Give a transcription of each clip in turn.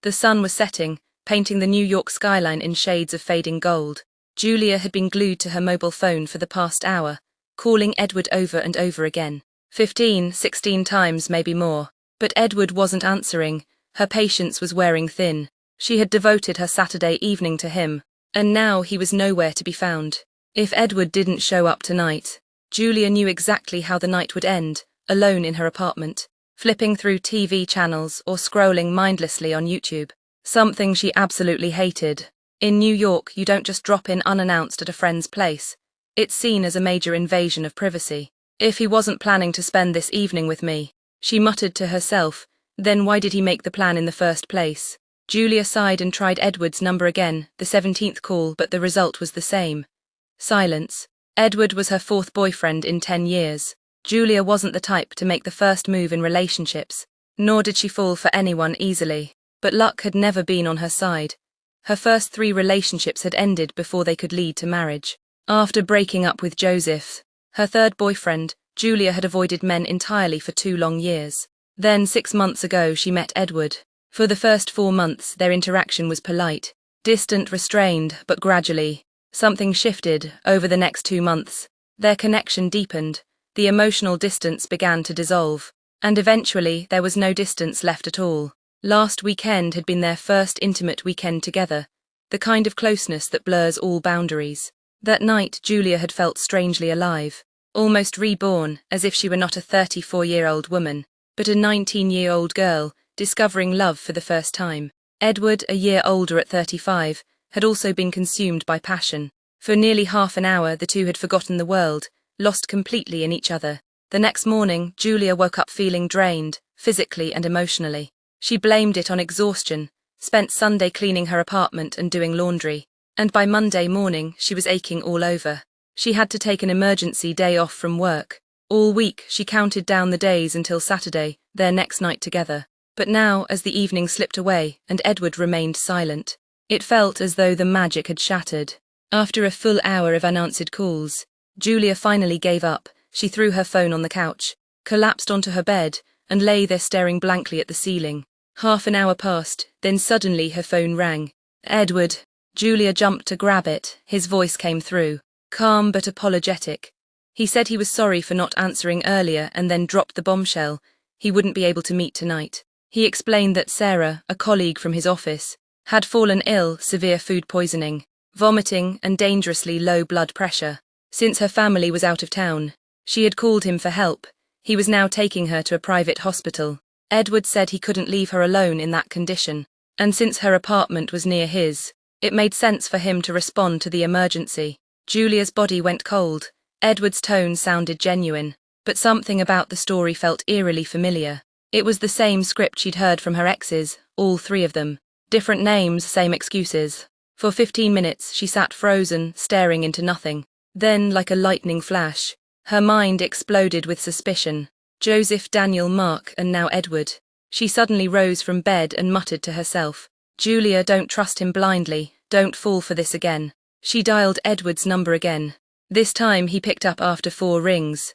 The sun was setting, painting the New York skyline in shades of fading gold. Julia had been glued to her mobile phone for the past hour, calling Edward over and over again. 15, 16 times, maybe more. But Edward wasn't answering. Her patience was wearing thin. She had devoted her Saturday evening to him, and now he was nowhere to be found. If Edward didn't show up tonight, Julia knew exactly how the night would end, alone in her apartment, flipping through TV channels or scrolling mindlessly on YouTube. Something she absolutely hated. In New York, you don't just drop in unannounced at a friend's place. It's seen as a major invasion of privacy. If he wasn't planning to spend this evening with me, she muttered to herself, then why did he make the plan in the first place? Julia sighed and tried Edward's number again, the 17th call, but the result was the same. Silence. Edward was her fourth boyfriend in 10 years. Julia wasn't the type to make the first move in relationships, nor did she fall for anyone easily. But luck had never been on her side. Her first 3 relationships had ended before they could lead to marriage. After breaking up with Joseph, her third boyfriend, Julia had avoided men entirely for 2 long years. Then 6 months ago she met Edward. For the first 4 months their interaction was polite, distant, restrained, but gradually, something shifted. Over the next 2 months, their connection deepened, the emotional distance began to dissolve, and eventually there was no distance left at all. Last weekend had been their first intimate weekend together, the kind of closeness that blurs all boundaries. That night Julia had felt strangely alive, almost reborn, as if she were not a 34-year-old woman, but a 19-year-old girl, discovering love for the first time. Edward, a year older at 35, had also been consumed by passion. For nearly half an hour the two had forgotten the world, lost completely in each other. The next morning, Julia woke up feeling drained, physically and emotionally. She blamed it on exhaustion, spent Sunday cleaning her apartment and doing laundry, and by Monday morning she was aching all over. She had to take an emergency day off from work. All week she counted down the days until Saturday, their next night together. But now, as the evening slipped away and Edward remained silent, it felt as though the magic had shattered. After a full hour of unanswered calls, Julia finally gave up. She threw her phone on the couch, collapsed onto her bed, and lay there staring blankly at the ceiling. Half an hour passed, then suddenly her phone rang. Edward. Julia jumped to grab it. His voice came through, calm but apologetic. He said he was sorry for not answering earlier and then dropped the bombshell. He wouldn't be able to meet tonight. He explained that Sarah, a colleague from his office, had fallen ill, severe food poisoning, vomiting, and dangerously low blood pressure. Since her family was out of town, she had called him for help. He was now taking her to a private hospital. Edward said he couldn't leave her alone in that condition, and since her apartment was near his, it made sense for him to respond to the emergency. Julia's body went cold. Edward's tone sounded genuine, but something about the story felt eerily familiar. It was the same script she'd heard from her exes, all 3 of them. Different names, same excuses. For 15 minutes she sat frozen, staring into nothing. Then, like a lightning flash, her mind exploded with suspicion. Joseph, Daniel, Mark, and now Edward. She suddenly rose from bed and muttered to herself, "Julia, don't trust him blindly, don't fall for this again." She dialed Edward's number again. This time he picked up after 4 rings.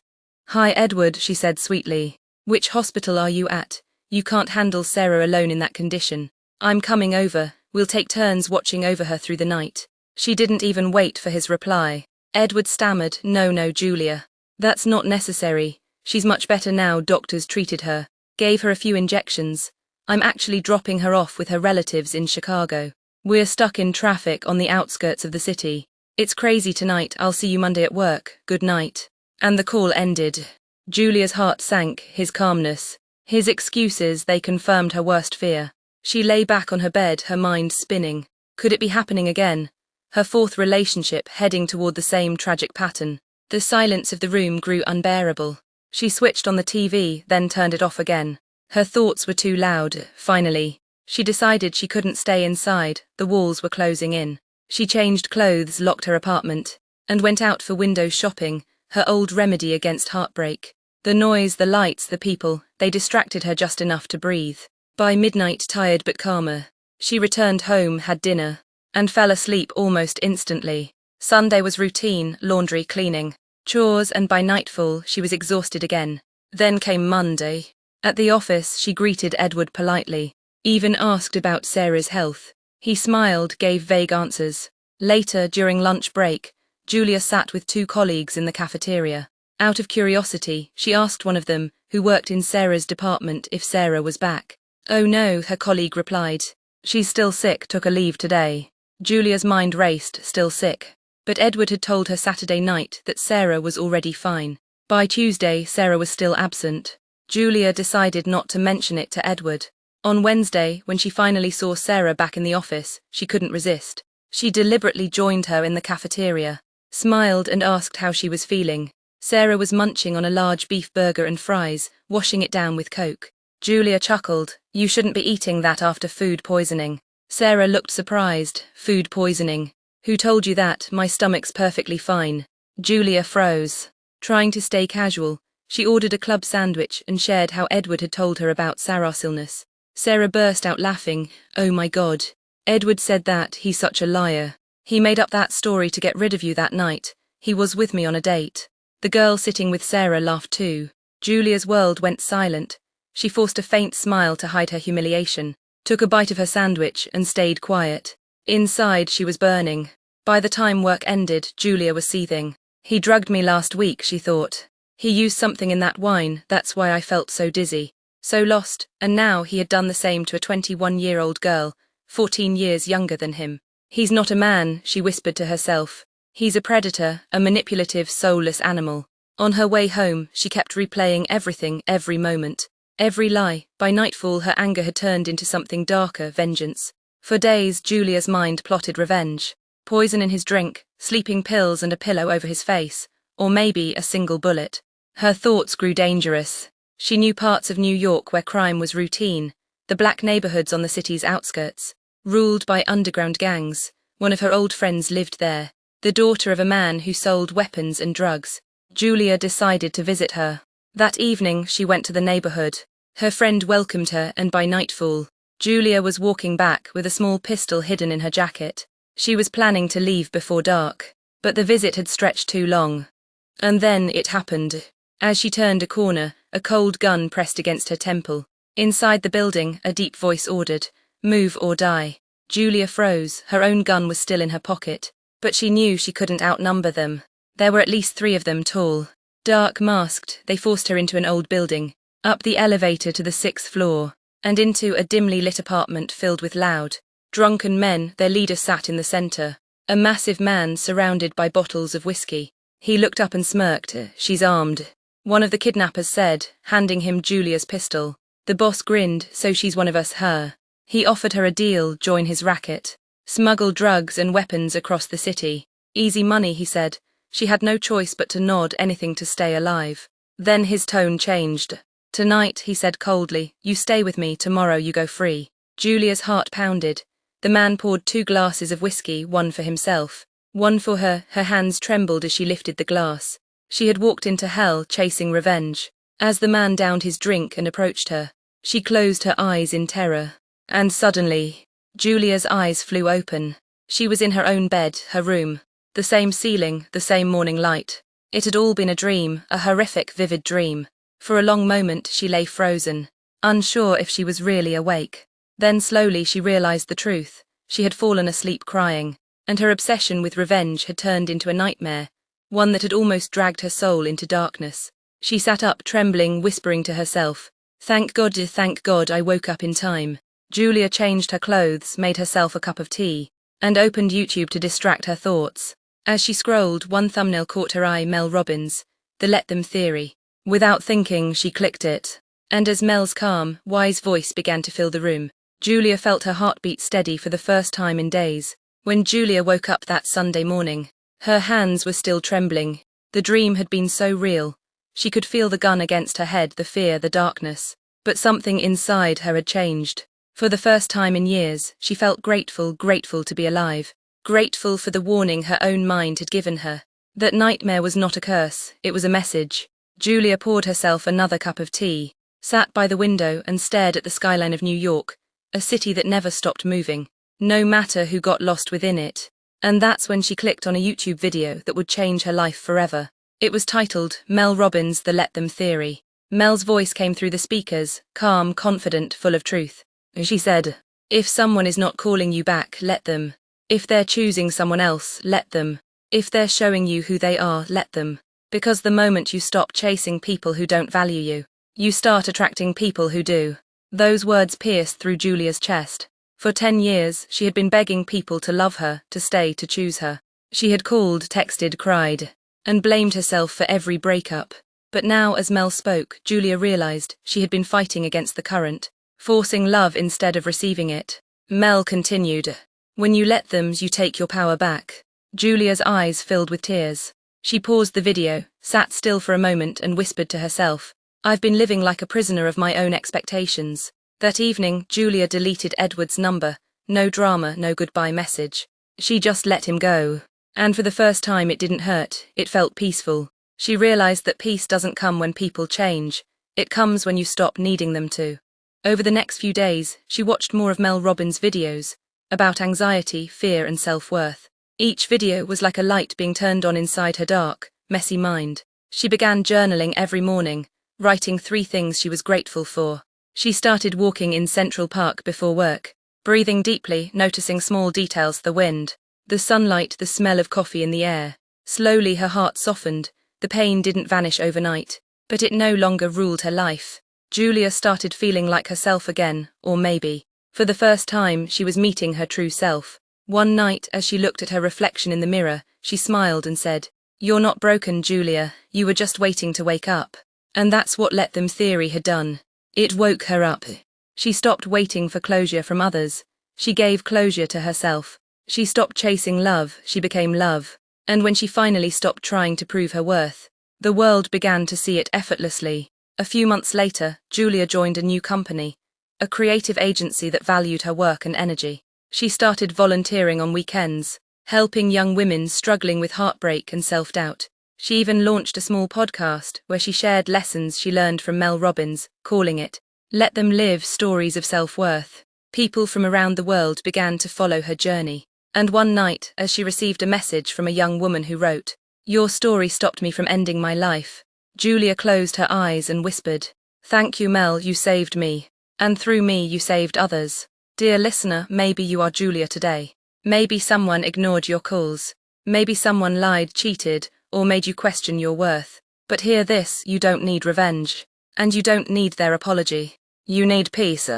"Hi Edward," she said sweetly. "Which hospital are you at? You can't handle Sarah alone in that condition. I'm coming over, we'll take turns watching over her through the night." She didn't even wait for his reply. Edward stammered, No, Julia. That's not necessary. She's much better now. Doctors treated her, gave her a few injections. I'm actually dropping her off with her relatives in Chicago. We're stuck in traffic on the outskirts of the city. It's crazy tonight. I'll see you Monday at work. Good night." And the call ended. Julia's heart sank, his calmness, his excuses, they confirmed her worst fear. She lay back on her bed, her mind spinning. Could it be happening again? Her 4th relationship heading toward the same tragic pattern. The silence of the room grew unbearable. She switched on the TV, then turned it off again. Her thoughts were too loud. Finally, she decided she couldn't stay inside. The walls were closing in. She changed clothes, locked her apartment, and went out for window shopping, her old remedy against heartbreak. The noise, the lights, the people, they distracted her just enough to breathe. By midnight, tired but calmer, she returned home, had dinner, and fell asleep almost instantly. Sunday was routine, laundry, cleaning, chores, and by nightfall she was exhausted again. Then came Monday. At the office she greeted Edward politely. Even asked about Sarah's health. He smiled, gave vague answers. Later, during lunch break, Julia sat with two colleagues in the cafeteria. Out of curiosity, she asked one of them, who worked in Sarah's department, if Sarah was back. "Oh no," her colleague replied. "She's still sick, took a leave today." Julia's mind raced, still sick. But Edward had told her Saturday night that Sarah was already fine. By Tuesday, Sarah was still absent. Julia decided not to mention it to Edward. On Wednesday, when she finally saw Sarah back in the office, she couldn't resist. She deliberately joined her in the cafeteria, smiled and asked how she was feeling. Sarah was munching on a large beef burger and fries, washing it down with Coke. Julia chuckled. "You shouldn't be eating that after food poisoning." Sarah looked surprised. "Food poisoning? Who told you that? My stomach's perfectly fine." Julia froze. Trying to stay casual, she ordered a club sandwich and shared how Edward had told her about Sarah's illness. Sarah burst out laughing. "Oh my God. Edward said that, he's such a liar. He made up that story to get rid of you that night. He was with me on a date." The girl sitting with Sarah laughed too. Julia's world went silent. She forced a faint smile to hide her humiliation, took a bite of her sandwich and stayed quiet. Inside, she was burning. By the time work ended, Julia was seething. "He drugged me last week," she thought. "He used something in that wine, that's why I felt so dizzy, so lost, and now he had done the same to a 21-year-old girl, 14 years younger than him. He's not a man," she whispered to herself. "He's a predator, a manipulative, soulless animal." On her way home, she kept replaying everything, every moment, every lie. By nightfall, her anger had turned into something darker, vengeance. For days, Julia's mind plotted revenge. Poison in his drink, sleeping pills and a pillow over his face, or maybe a single bullet. Her thoughts grew dangerous. She knew parts of New York where crime was routine, the black neighborhoods on the city's outskirts, ruled by underground gangs. One of her old friends lived there, the daughter of a man who sold weapons and drugs. Julia decided to visit her. That evening, she went to the neighborhood. Her friend welcomed her, and by nightfall, Julia was walking back with a small pistol hidden in her jacket. She was planning to leave before dark, but the visit had stretched too long. And then it happened. As she turned a corner, a cold gun pressed against her temple. Inside the building, a deep voice ordered, "Move or die." Julia froze. Her own gun was still in her pocket, but she knew she couldn't outnumber them. There were at least 3 of them, tall, dark, masked. They forced her into an old building, up the elevator to the 6th floor, and into a dimly lit apartment filled with loud, drunken men. Their leader sat in the center, a massive man surrounded by bottles of whiskey. He looked up and smirked. "She's armed," one of the kidnappers said, handing him Julia's pistol. The boss grinned. "So she's one of us, her." He offered her a deal, join his racket, smuggle drugs and weapons across the city. "Easy money," he said. She had no choice but to nod, anything to stay alive. Then his tone changed. "Tonight," he said coldly, "you stay with me, tomorrow you go free." Julia's heart pounded. The man poured 2 glasses of whiskey, one for himself, one for her. Her hands trembled as she lifted the glass. She had walked into hell, chasing revenge. As the man downed his drink and approached her, she closed her eyes in terror. And suddenly, Julia's eyes flew open. She was in her own bed, her room. The same ceiling, the same morning light. It had all been a dream, a horrific, vivid dream. For a long moment she lay frozen, unsure if she was really awake. Then slowly she realized the truth. She had fallen asleep crying, and her obsession with revenge had turned into a nightmare, one that had almost dragged her soul into darkness. She sat up, trembling, whispering to herself, thank God I woke up in time." Julia changed her clothes, made herself a cup of tea, and opened YouTube to distract her thoughts. As she scrolled, one thumbnail caught her eye: Mel Robbins, the Let Them Theory. Without thinking, she clicked it, and as Mel's calm, wise voice began to fill the room, Julia felt her heartbeat steady for the first time in days. When Julia woke up that Sunday morning, her hands were still trembling. The dream had been so real. She could feel the gun against her head, the fear, the darkness. But something inside her had changed. For the first time in years, she felt grateful to be alive. Grateful for the warning her own mind had given her. That nightmare was not a curse, it was a message. Julia poured herself another cup of tea, sat by the window and stared at the skyline of New York, a city that never stopped moving, no matter who got lost within it. And that's when she clicked on a YouTube video that would change her life forever. It was titled, Mel Robbins, the Let Them Theory. Mel's voice came through the speakers, calm, confident, full of truth. She said, if someone is not calling you back, let them. If they're choosing someone else, let them. If they're showing you who they are, let them. Because the moment you stop chasing people who don't value you, you start attracting people who do. Those words pierced through Julia's chest. For 10 years, she had been begging people to love her, to stay, to choose her. She had called, texted, cried, and blamed herself for every breakup. But now, as Mel spoke, Julia realized she had been fighting against the current, forcing love instead of receiving it. Mel continued, when you let them, you take your power back. Julia's eyes filled with tears. She paused the video, sat still for a moment and whispered to herself, I've been living like a prisoner of my own expectations. That evening, Julia deleted Edward's number. No drama, no goodbye message. She just let him go. And for the first time it didn't hurt, it felt peaceful. She realized that peace doesn't come when people change. It comes when you stop needing them to. Over the next few days, she watched more of Mel Robbins' videos about anxiety, fear and self-worth. Each video was like a light being turned on inside her dark, messy mind. She began journaling every morning, writing 3 things she was grateful for. She started walking in Central Park before work, breathing deeply, noticing small details, the wind, the sunlight, the smell of coffee in the air. Slowly her heart softened. The pain didn't vanish overnight, but it no longer ruled her life. Julia started feeling like herself again, or maybe, for the first time, she was meeting her true self. One night, as she looked at her reflection in the mirror, she smiled and said, You're not broken, Julia, you were just waiting to wake up. And that's what let them theory had done. It woke her up. She stopped waiting for closure from others. She gave closure to herself. She stopped chasing love, she became love. And when she finally stopped trying to prove her worth, the world began to see it effortlessly. A few months later, Julia joined a new company, a creative agency that valued her work and energy. She started volunteering on weekends, helping young women struggling with heartbreak and self-doubt. She even launched a small podcast where she shared lessons she learned from Mel Robbins, calling it, Let Them Live, Stories of Self-Worth. People from around the world began to follow her journey. And one night, as she received a message from a young woman who wrote, Your story stopped me from ending my life, Julia closed her eyes and whispered, Thank you, Mel, you saved me. And through me you saved others. Dear listener, maybe you are Julia today. Maybe someone ignored your calls. Maybe someone lied, cheated, or made you question your worth. But hear this, you don't need revenge. And you don't need their apology. You need peace.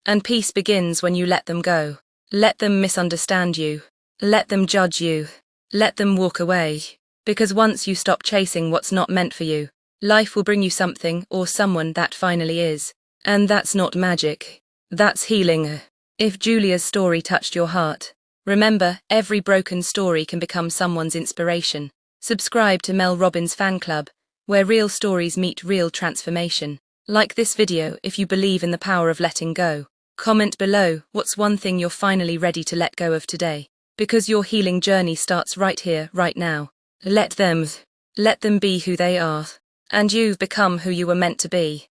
And peace begins when you let them go. Let them misunderstand you. Let them judge you. Let them walk away. Because once you stop chasing what's not meant for you, life will bring you something or someone that finally is. And that's not magic. That's healing. If Julia's story touched your heart, remember, every broken story can become someone's inspiration. Subscribe to Mel Robbins Fan Club, where real stories meet real transformation. Like this video if you believe in the power of letting go. Comment below, what's one thing you're finally ready to let go of today? Because your healing journey starts right here, right now. Let them be who they are. And you've become who you were meant to be.